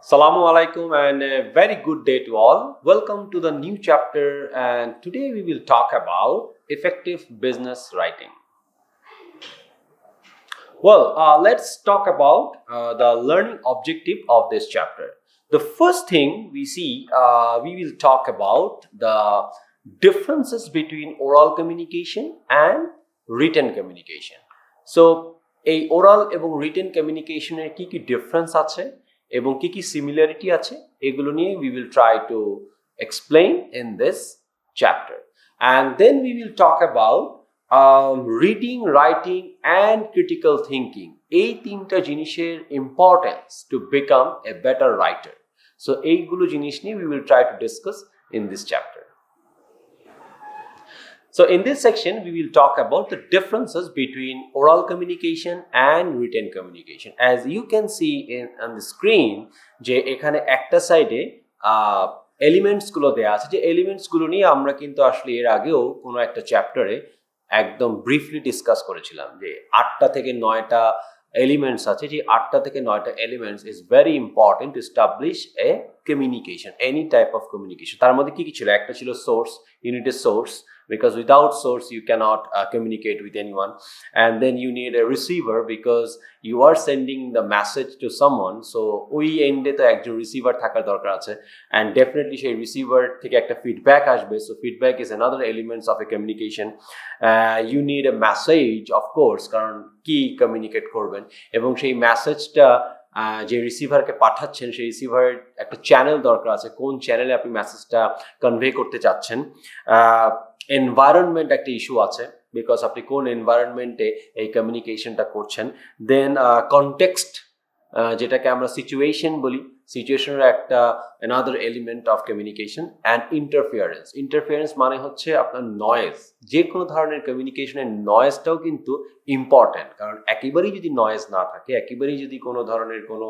Assalamu alaikum and a very good day to all. Welcome to the new chapter, and today we will talk about effective business writing. Let's talk about the learning objective of this chapter. The first thing we see, we will talk about the differences between oral communication and written communication. So, এই oral এবং written communication এর কি difference আছে এবং কি similarity আছে এগুলো নিয়ে we will try to explain in this chapter. And then we will talk about reading, writing and critical thinking. এই তিনটা জিনিসের importance to become a better writer. So এইগুলো জিনিস নিয়ে we will try to discuss in this chapter. So in this section, we will talk about the differences between oral communication and written communication. As you can see on the screen, যে এখানে একটা সাইডে elements গুলো দেয়া আছে, যে elements গুলো নিয়ে আমরা কিন্তু আসলে এর আগেও কোনো একটা চ্যাপ্টারে একদম ব্রিফলি ডিসকাস করেছিলাম যে 8টা থেকে 9টা এলিমেন্টস আছে, যে 8টা থেকে 9টা elements is very important to establish a communication, any type of communication. তার মধ্যে কি ছিল? একটা ছিল source, you need a source because without source you cannot communicate with anyone, and then you need a receiver because you are sending the message to someone, so ওই এন্ডে তো একজন রিসিভার থাকার দরকার আছে, and definitely সেই receiver থেকে একটা ফিডব্যাক আসবে, so feedback is another elements of a communication. You need a message of course, কারণ কি কমিউনিকেট করবেন, এবং সেই মেসেজটা যে রিসিভারকে পাঠাচ্ছেন সেই রিসিভারের একটা চ্যানেল দরকার আছে, কোন চ্যানেলে আপনি মেসেজটা কনভে করতে চাচ্ছেন। এনভায়রনমেন্ট একটা ইস্যু আছে, বিকজ আপনি কোন এনভায়রনমেন্টে এই কমিউনিকেশনটা করছেন। দেন কনটেক্সট, যেটাকে আমরা সিচুয়েশন বলি, সিচুয়েশনের একটা another element of communication, and interference মানে হচ্ছে আপনার নয়েজ। যে কোনো ধরনের কমিউনিকেশনের নয়েজটাও কিন্তু ইম্পর্টেন্ট, কারণ একেবারেই যদি নয়েজ না থাকে, একেবারেই যদি কোনো ধরনের কোনো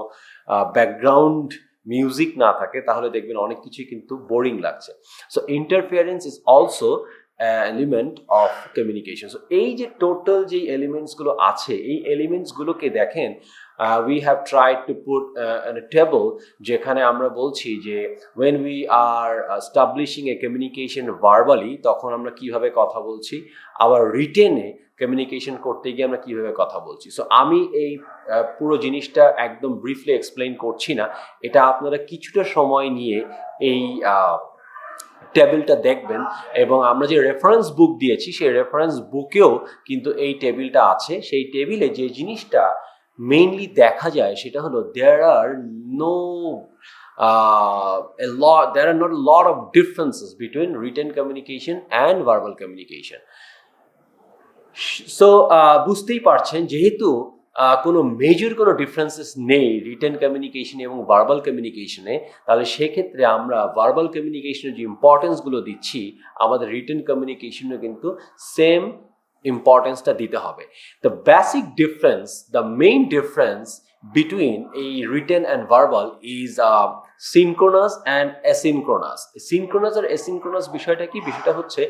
ব্যাকগ্রাউন্ড মিউজিক না থাকে, তাহলে দেখবেন অনেক কিছুই কিন্তু বোরিং লাগছে। So interference is also element of communication. So এই যে টোটাল যে এলিমেন্টসগুলো আছে, এই এলিমেন্টসগুলোকে দেখেন, we have tried to put in a table যেখানে আমরা বলছি যে when we are establishing a communication verbally, তখন আমরা কিভাবে কথা বলছি, আবার রিটেনে কমিউনিকেশন করতে গিয়ে আমরা কিভাবে কথা বলছি। সো আমি এই পুরো জিনিসটা একদম ব্রিফলি এক্সপ্লেইন করছি না, এটা আপনারা কিছুটা সময় নিয়ে এই টেবিলটা দেখবেন, এবং আমরা যে রেফারেন্স বুক দিয়েছি সেই রেফারেন্স বুকেও কিন্তু এই টেবিলটা আছে। সেই টেবিলে যে জিনিসটা মেইনলি দেখা যায় সেটা হলো there are not a lot of differences between written communication and verbal communication. So বুঝতেই পারছেন, যেহেতু কোনো মেজর কোনো ডিফারেন্সেস নেই রিটেন কমিউনিকেশন এবং ভার্বাল কমিউনিকেশনে, তাহলে সেক্ষেত্রে আমরা ভার্বাল কমিউনিকেশনের যে ইম্পর্টেন্সগুলো দিচ্ছি, আমাদের রিটেন কমিউনিকেশনে কিন্তু সেম ইম্পর্টেন্সটা দিতে হবে। The basic difference, the main difference between এই written and verbal is synchronous and asynchronous. Synchronous আর অ্যাসিনক্রোনাস বিষয়টা কি? বিষয়টা হচ্ছে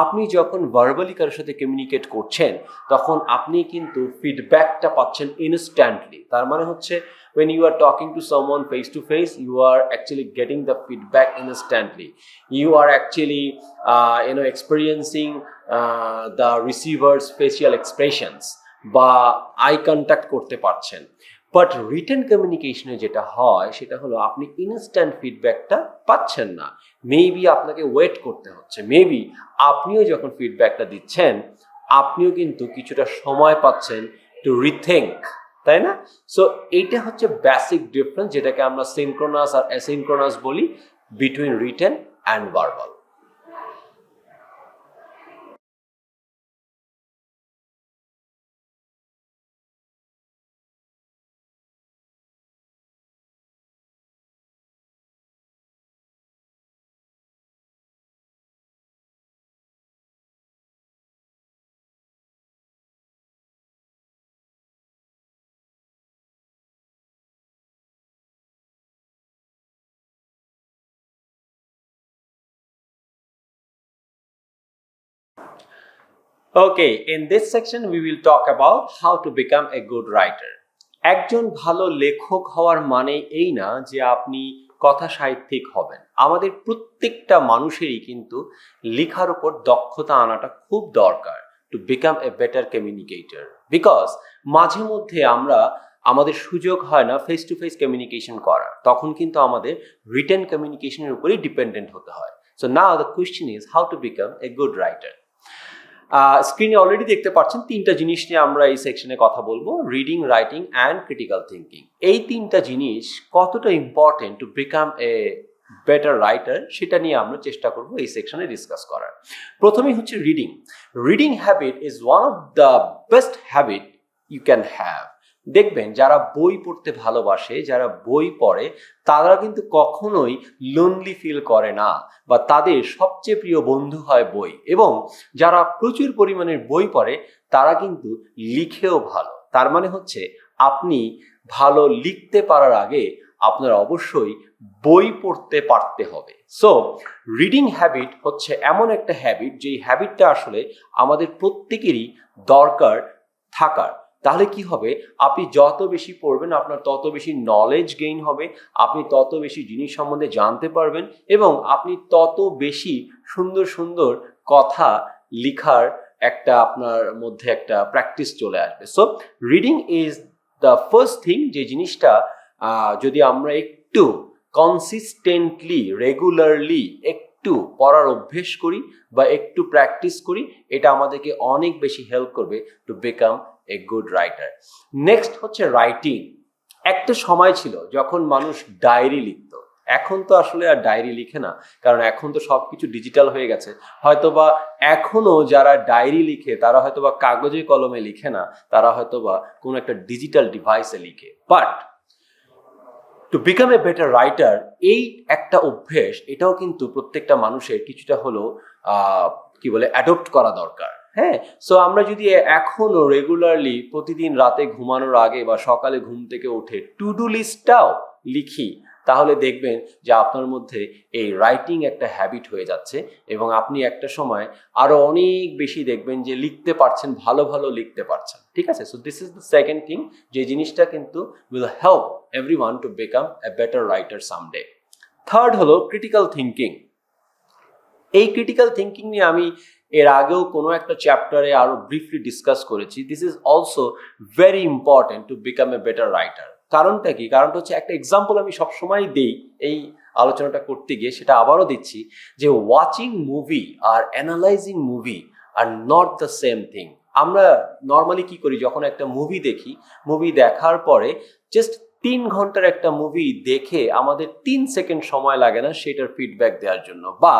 আপনি যখন ভার্বালি কারোর সাথে কমিউনিকেট করছেন, তখন আপনি কিন্তু ফিডব্যাকটা পাচ্ছেন ইনস্ট্যান্টলি। তার মানে হচ্ছে when you are talking to someone face to face, you are actually getting the feedback instantly. You are actually experiencing the receiver's facial expressions বা আই কন্ট্যাক্ট করতে পারছেন। বাট রিটেন কমিউনিকেশনে যেটা হয় সেটা হলো আপনি ইনস্ট্যান্ট ফিডব্যাকটা পাচ্ছেন না, মেবি আপনাকে ওয়েট করতে হচ্ছে, মেবি আপনিও যখন ফিডব্যাকটা দিচ্ছেন আপনিও কিন্তু কিছুটা সময় পাচ্ছেন টু রিথিঙ্ক, তাই না? সো এইটা হচ্ছে বেসিক ডিফারেন্স, যেটাকে আমরা সিনক্রোনাস আর অ্যাসিনক্রোনাস বলি between written and verbal. Okay, in this section we will talk about how to become a good writer. একজন ভালো লেখক হওয়ার মানে এই না যে আপনি কথা সাহিত্যিক হবেন। আমাদের প্রত্যেকটা মানুষেরই কিন্তু লেখার উপর দক্ষতা আনাটা খুব দরকার two become a better communicator, because মাঝে মধ্যে আমাদের সুযোগ হয় না ফেস টু ফেস কমিউনিকেশন করার, তখন কিন্তু আমাদের রিটেন কমিউনিকেশনের উপরেই ডিপেন্ডেন্ট হতে হয়। So now the question is how to become a good writer. স্ক্রিনে অলরেডি দেখতে পাচ্ছেন তিনটা জিনিস নিয়ে আমরা এই সেকশনে কথা বলবো, reading, writing and critical thinking. এই তিনটা জিনিস কতটা important to become a better writer সেটা নিয়ে আমরা চেষ্টা করব এই সেকশনে ডিসকাস করার। প্রথমেই হচ্ছে reading. Reading habit is one of the best habit you can have. দেখবেন যারা বই পড়তে ভালোবাসে, যারা বই পড়ে, তারা কিন্তু কখনোই লোনলি ফিল করে না, বা তাদের সবচেয়ে প্রিয় বন্ধু হয় বই। এবং যারা প্রচুর পরিমাণের বই পড়ে তারা কিন্তু লিখেও ভালো। তার মানে হচ্ছে আপনি ভালো লিখতে পারার আগে আপনার অবশ্যই বই পড়তে পারতে হবে। সো রিডিং হ্যাবিট হচ্ছে এমন একটা হ্যাবিট যেই হ্যাবিটটা আসলে আমাদের প্রত্যেকেরই দরকার থাকার। তাহলে কি হবে, আপনি যত বেশি পড়বেন আপনার তত বেশি নলেজ গেইন হবে, আপনি তত বেশি জিনিস সম্বন্ধে জানতে পারবেন, এবং আপনি তত বেশি সুন্দর সুন্দর কথা লিখার একটা আপনার মধ্যে একটা প্র্যাকটিস চলে আসবে। So reading is the first thing, যে জিনিসটা যদি আমরা একটু কনসিস্টেন্টলি রেগুলারলি একটু পড়ার অভ্যেস করি বা একটু প্র্যাকটিস করি, এটা আমাদেরকে অনেক বেশি হেল্প করবে to become a good writer. Next হচ্ছে রাইটিং। একটা সময় ছিল যখন মানুষ ডায়েরি লিখতো, এখন তো আসলে আর ডায়েরি লিখে না, কারণ এখন তো সবকিছু ডিজিটাল হয়ে গেছে। হয়তোবা এখনো যারা ডায়েরি লিখে তারা হয়তোবা কাগজে কলমে লিখে না, তারা হয়তোবা কোনো একটা ডিজিটাল ডিভাইসে লিখে। But two become a better writer, এই একটা অভ্যেস, এটাও কিন্তু প্রত্যেকটা মানুষের কিছুটা হলো অ্যাডপ্ট করা দরকার। হ্যাঁ, সো আমরা যদি এখনো রেগুলারলি প্রতিদিন রাতে ঘুমানোর আগে বা সকালে ঘুম থেকে উঠে টু ডু লিস্টটাও লিখি, তাহলে দেখবেন যে আপনার মধ্যে এই রাইটিং একটা হ্যাবিট হয়ে যাচ্ছে, এবং আপনি একটা সময় আরো অনেক বেশি দেখবেন যে লিখতে পারছেন, ভালো ভালো লিখতে পারছেন। ঠিক আছে, so this is the second thing, যে জিনিসটা কিন্তু will help everyone two become a better writer someday. Third হলো ক্রিটিক্যাল থিঙ্কিং। এই ক্রিটিক্যাল থিঙ্কিং নিয়ে আমি এর আগেও কোনো একটা চ্যাপ্টারে আরো ব্রিফলি ডিসকাস করেছি। This is also very important two become a better writer. কারণটা কি? কারণটা হচ্ছে, একটা এক্সাম্পল আমি সবসময় দিই এই আলোচনাটা করতে গিয়ে, সেটা আবারও দিচ্ছি, যে ওয়াচিং মুভি আর analysing movie are not the same thing. আমরা নর্মালি কি করি, যখন একটা মুভি দেখি, মুভি দেখার পরে জাস্ট 3 ঘন্টার একটা মুভি দেখে আমাদের 3 সেকেন্ড সময় লাগে না সেটার ফিডব্যাক দেওয়ার জন্য, বা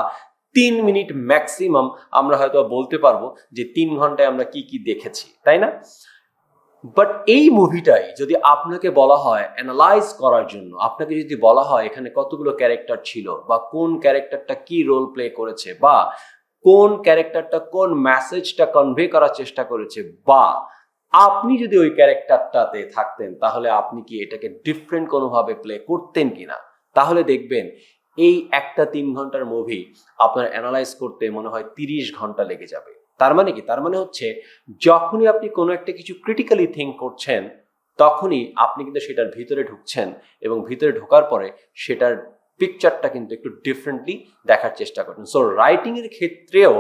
3 মিনিট ম্যাক্সিমাম আমরা হয়তো বলতে পারবো যে 3 ঘন্টায় আমরা কি কি দেখেছি, তাই না? বাট এই মুভিটাই যদি আপনাকে বলা হয় অ্যানালাইজ করার জন্য, আপনাকে যদি বলা হয় এখানে কতগুলো ক্যারেক্টার ছিল, বা কোন ক্যারেক্টারটা কি রোল প্লে করেছে, বা কোন ক্যারেক্টারটা কোন মেসেজটা কনভে করার চেষ্টা করেছে, বা আপনি যদি ওই ক্যারেক্টারটাতে থাকতেন তাহলে আপনি কি এটাকে ডিফারেন্ট কোনোভাবে প্লে করতেন কিনা, তাহলে দেখবেন এই একটা 3 ঘন্টার মুভি আপনার অ্যানালাইজ করতে মনে হয় 30 ঘন্টা লেগে যাবে। তার মানে কি? তার মানে হচ্ছে, যখনই আপনি কোনো একটা কিছু ক্রিটিক্যালি থিঙ্ক করছেন, তখনই আপনি কিন্তু সেটার ভিতরে ঢুকছেন, এবং ভিতরে ঢোকার পরে সেটার পিকচারটা কিন্তু একটু ডিফারেন্টলি দেখার চেষ্টা করছেন। সো রাইটিং এর ক্ষেত্রেও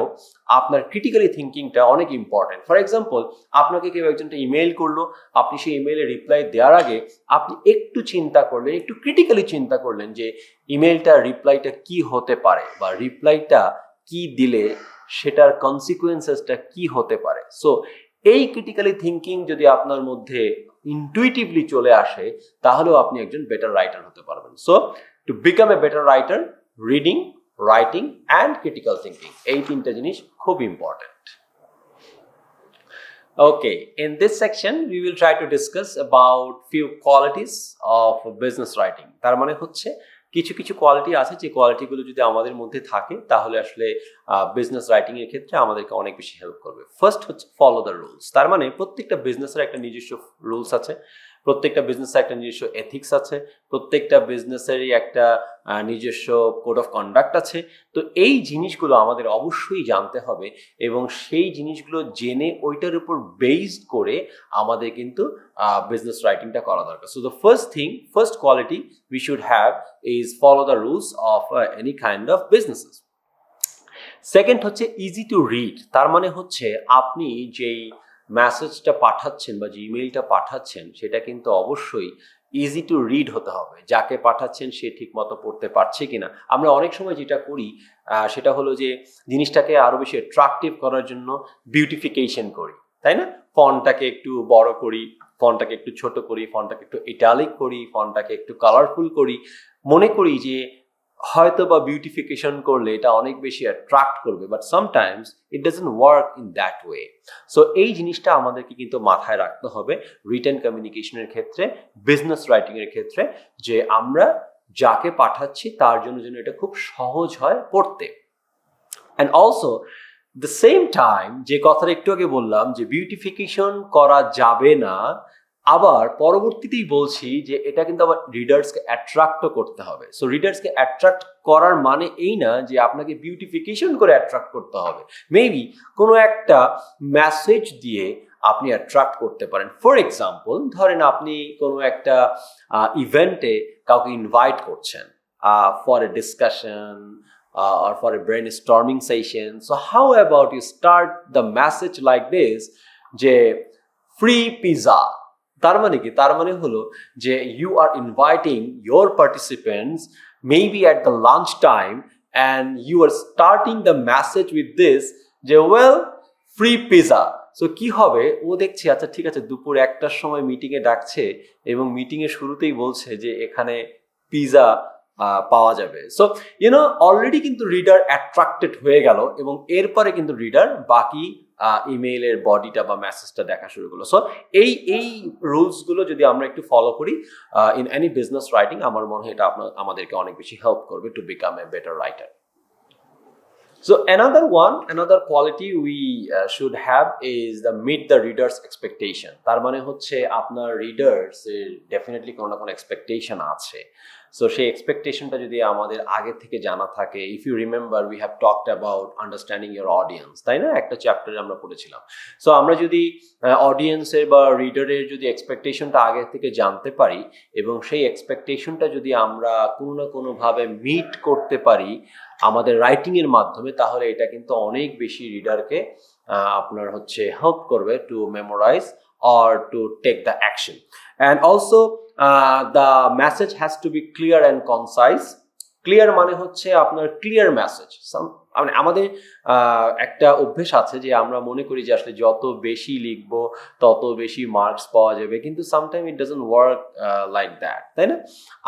আপনার ক্রিটিক্যালি থিঙ্কিংটা অনেক ইম্পর্টেন্ট। ফর এক্সাম্পল, আপনাকে কেউ একজনটা ইমেইল করলো, আপনি সেই ইমেইলে রিপ্লাই দেওয়ার আগে আপনি একটু চিন্তা করলেন, একটু ক্রিটিক্যালি চিন্তা করলেন যে ইমেইলটা রিপ্লাইটা কি হতে পারে, বা রিপ্লাইটা কি দিলে সেটার কনসিকুয়েন্সেসটা কি হতে পারে। সো এই ক্রিটিক্যালি থিঙ্কিং যদি আপনার মধ্যে ইনটুইটিভলি চলে আসে, তাহলেও আপনি একজন বেটার রাইটার হতে পারবেন। So two become a better writer, reading, writing and critical thinking, এই 3টা জিনিস খুব important. Okay, in this section we will try to discuss about few qualities of business writing. তার মানে হচ্ছে কিছু কিছু কোয়ালিটি আছে, যে কোয়ালিটিগুলো যদি আমাদের মধ্যে থাকে তাহলে আসলে বিজনেস রাইটিং এর ক্ষেত্রে আমাদেরকে অনেক বেশি হেল্প করবে। ফার্স্ট হচ্ছে ফলো দ্য রুলস। তার মানে প্রত্যেকটা বিজনেসের একটা নিজস্ব রুলস আছে, প্রত্যেকটা বিজনেসে একটা নিজস্ব এথিক্স আছে, প্রত্যেকটা বিজনেসেরই একটা নিজস্ব কোড অফ কন্ডাক্ট আছে। তো এই জিনিসগুলো আমাদের অবশ্যই জানতে হবে এবং সেই জিনিসগুলো জেনে ওইটার উপর বেসড করে আমাদের কিন্তু বিজনেস রাইটিংটা করা দরকার। So the first quality we should have is follow the rules of any kind of businesses. Second হচ্ছে ইজি টু রিড। তার মানে হচ্ছে আপনি যেই মেসেজটা পাঠাচ্ছেন বা যে ইমেইলটা পাঠাচ্ছেন সেটা কিন্তু অবশ্যই ইজি টু রিড হতে হবে। যাকে পাঠাচ্ছেন সে ঠিক মতো পড়তে পারছে কিনা। আমরা অনেক সময় যেটা করি সেটা হলো যে জিনিসটাকে আরো বেশি অ্যাট্রাকটিভ করার জন্য বিউটিফিকেশন করি, তাই না? ফন্টটাকে একটু বড় করি, ফন্টটাকে একটু ছোট করি, ফন্টটাকে একটু ইটালিক করি, ফন্টটাকে একটু কালারফুল করি, মনে করি যে হয়তো বা বিউটিফিকেশন করলে এটা অনেক বেশি অ্যাট্রাক্ট করবে, but sometimes it doesn't work in that way. So এই জিনিসটা আমাদেরকে কিন্তু মাথায় রাখতে হবে রিটেন কমিউনিকেশনের ক্ষেত্রে, বিজনেস রাইটিং এর ক্ষেত্রে, যে আমরা যাকে পাঠাচ্ছি তার জন্য যেন এটা খুব সহজ হয় পড়তে। And also the same time যে কথাটা একটু আগে বললাম যে বিউটিফিকেশন করা যাবে না, আবার পরবর্তীতেই বলছি যে এটা কিন্তু আবার রিডার্সকে অ্যাট্রাক্টও করতে হবে। সো রিডার্সকে অ্যাট্রাক্ট করার মানে এই না যে আপনাকে বিউটিফিকেশন করে অ্যাট্রাক্ট করতে হবে। মেবি কোনো একটা মেসেজ দিয়ে আপনি অ্যাট্রাক্ট করতে পারেন। ফর এক্সাম্পল, ধরেন আপনি কোনো একটা ইভেন্টে কাউকে ইনভাইট করছেন for a discussion or for a brainstorming session. So how about you start the message like this, যে free pizza? তার মানে কি? তার মানে হলো যে you are inviting your participants maybe at the lunch time and you are starting the message with this, যে well, free pizza. So কি হবে, ও দেখছে আচ্ছা ঠিক আছে দুপুর 1টার সময় মিটিংয়ে ডাকছে এবং মিটিংয়ের শুরুতেই বলছে যে এখানে পিজা পাওয়া যাবে। সো অলরেডি কিন্তু রিডার অ্যাট্রাক্টেড হয়ে গেল এবং এরপরে কিন্তু রিডার বাকি ইমেইলের বডিটা বা মেসেজটা দেখা শুরু করলো। সো এই রুলসগুলো যদি আমরা একটু ফলো করি ইন এনি বিজনেস রাইটিং, আমার মনে হয় এটা আমাদেরকে অনেক বেশি হেল্প করবে to become a better writer. So another quality we should have is the meet the reader's expectation. তার মানে হচ্ছে আপনার রিডার্স এর ডেফিনেটলি কোনো না কোনো এক্সপেকটেশন আছে। সো সেই এক্সপেকটেশনটা যদি আমাদের আগে থেকে জানা থাকে, if you remember we have talked about understanding your audience, তাই না? একটা চ্যাপ্টারে আমরা পড়েছিলাম। সো আমরা যদি অডিয়েন্সের বা রিডারের যদি এক্সপেকটেশনটা আগে থেকে জানতে পারি এবং সেই এক্সপেকটেশনটা যদি আমরা কোনো না কোনোভাবে মিট করতে পারি আমাদের রাইটিং এর মাধ্যমে, তাহলে এটা কিন্তু অনেক বেশি রিডারকে আপনার হচ্ছে হেল্প করবে to memorize or to take the action. And also the message has to be clear and concise. Clear মানে হচ্ছে আপনার ক্লিয়ার মেসেজ। মানে আমাদের একটা অভ্যেস আছে যে আমরা মনে করি যে আসলে যত বেশি লিখবো তত বেশি মার্কস পাওয়া যাবে, কিন্তু sometime it doesn't work like that, তাই না?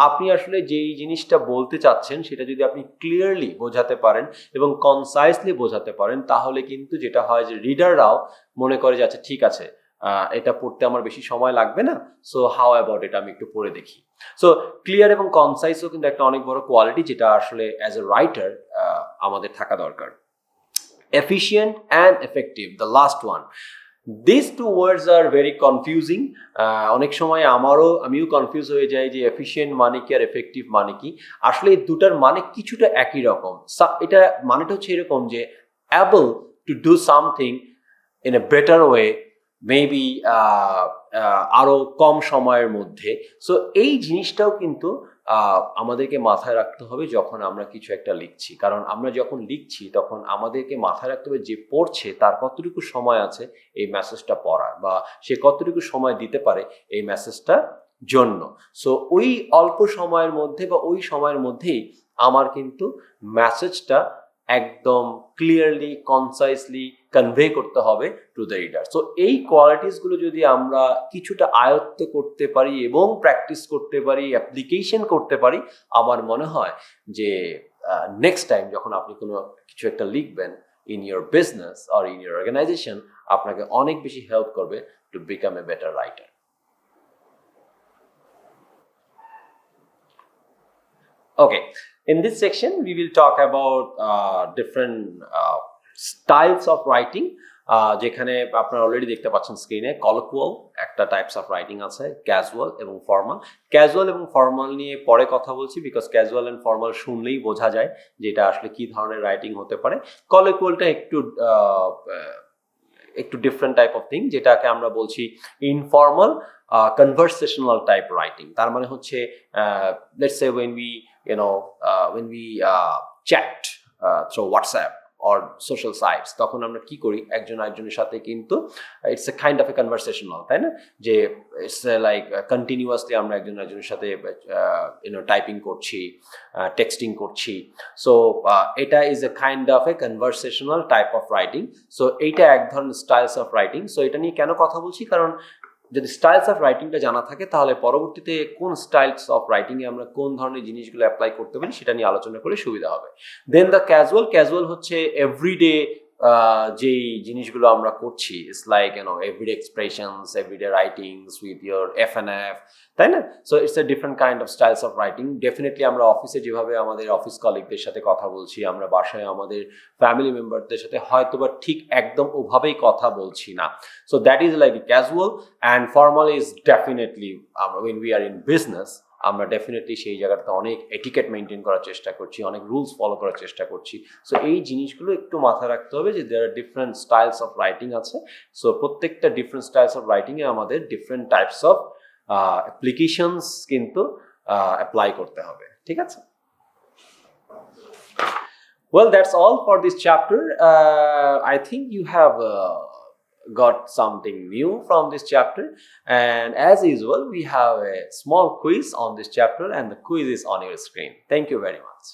আপনি আসলে যেই জিনিসটা বলতে চাচ্ছেন সেটা যদি আপনি ক্লিয়ারলি বোঝাতে পারেন এবং কনসাইসলি বোঝাতে পারেন, তাহলে কিন্তু যেটা হয় যে রিডাররাও মনে করে যে আচ্ছা ঠিক আছে এটা পড়তে আমার বেশি সময় লাগবে না, সো হাউ অ্যাবাউট এটা আমি একটু পড়ে দেখি। সো ক্লিয়ার এবং কনসাইসও কিন্তু একটা অনেক বড় কোয়ালিটি যেটা আসলে অ্যাজ এ রাইটার আমাদের থাকা দরকার। Efficient and effective, the last one. This two words are very confusing. অনেক সময় আমিও কনফিউজ হয়ে যাই যে এফিশিয়েন্ট মানে কি আর এফেক্টিভ মানে কি। আসলে এই দুটার মানে কিছুটা একই রকম। এটা মানেটা হচ্ছে এরকম যে able to do something in a better way, maybe আরো কম সময়ের মধ্যে। সো এই জিনিসটাও কিন্তু আমাদেরকে মাথায় রাখতে হবে যখন আমরা কিছু একটা লিখছি, কারণ আমরা যখন লিখছি তখন আমাদেরকে মাথায় রাখতে হবে যে পড়ছে তার কতটুকু সময় আছে এই মেসেজটা পড়ার, বা সে কতটুকু সময় দিতে পারে এই মেসেজটা জন্য। সো ওই অল্প সময়ের মধ্যে বা ওই সময়ের মধ্যেই আমার কিন্তু মেসেজটা একদম ক্লিয়ারলি কনসাইসলি কনভে করতে হবে টু দ্য রিডার। সো এই কোয়ালিটিসগুলো যদি আমরা কিছুটা আয়ত্ত করতে পারি এবং প্র্যাকটিস করতে পারি, অ্যাপ্লিকেশন করতে পারি, আমার মনে হয় যে নেক্সট টাইম যখন আপনি কোনো কিছু একটা লিখবেন in your business or in your organization, আপনাকে অনেক বেশি হেল্প করবে to become a better writer. Okay, in this section we will talk about different styles of writing. যেখানে আপনারা অলরেডি দেখতে পাচ্ছেন স্ক্রিনে কলোকুয়াল একটা টাইপস অফ রাইটিং আছে, ক্যাজুয়াল এবং ফর্মাল। ক্যাজুয়াল এবং ফর্মাল নিয়ে পরে কথা বলছি, বিকজ ক্যাজুয়াল অ্যান্ড ফর্মাল শুনলেই বোঝা যায় যে এটা আসলে কি ধরনের রাইটিং হতে পারে। কলোকুয়ালটা একটু ডিফারেন্ট টাইপ অফ থিং, যেটাকে আমরা বলছি ইনফর্মাল কনভারসেশনাল টাইপ রাইটিং। তার মানে হচ্ছে let's say when we chat through WhatsApp or social sites, তখন আমরা কি করি, একজন আরেকজনের সাথে কিন্তু it's a kind of A conversational, তাই না, যে ইটস লাইক কন্টিনিউয়াসলি আমরা একজন আরেকজনের সাথে টাইপিং করছি, টেক্সটিং করছি। সো এটা is a kind of A conversational type of writing. So এইটা এক ধরনের স্টাইলস অফ রাইটিং। সো এটা নিয়ে কেন কথা বলছি, কারণ যদি স্টাইলস অফ রাইটিংটা জানা থাকে তাহলে পরবর্তীতে কোন স্টাইলস অফ রাইটিংয়ে আমরা কোন ধরনের জিনিসগুলো অ্যাপ্লাই করতে পারি সেটা নিয়ে আলোচনা করে সুবিধা হবে। দেন দ্য ক্যাজুয়াল হচ্ছে এভরিডে যেই জিনিসগুলো আমরা করছি, it's like everyday expressions, everyday writings with your F, তাই না? So it's a different kind of styles of writing. Definitely আমরা অফিসে যেভাবে আমাদের অফিস কলিগদের সাথে কথা বলছি, আমরা বাসায় আমাদের ফ্যামিলি মেম্বারদের সাথে হয়তোবা ঠিক একদম ওভাবেই কথা বলছি না। So that is like casual. And formal is definitely when we are in business, আমরা ডেফিনেটলি সেই জায়গাটাতে অনেক এটিকেট মেনটেন করার চেষ্টা করছি, অনেক রুলস ফলো করার চেষ্টা করছি। সো এই জিনিসগুলো একটু মাথায় রাখতে হবে যে দেয়ার আর ডিফারেন্ট স্টাইলস অফ রাইটিং আছে। সো প্রত্যেকটা ডিফারেন্ট স্টাইলস অফ রাইটিংয়ে আমাদের ডিফারেন্ট টাইপস অফ অ্যাপ্লিকেশনস কিন্তু অ্যাপ্লাই করতে হবে, ঠিক আছে? Well, that's all for this chapter. I think you have got something new from this chapter, and as usual we have a small quiz on this chapter, and the quiz is on your screen. Thank you very much.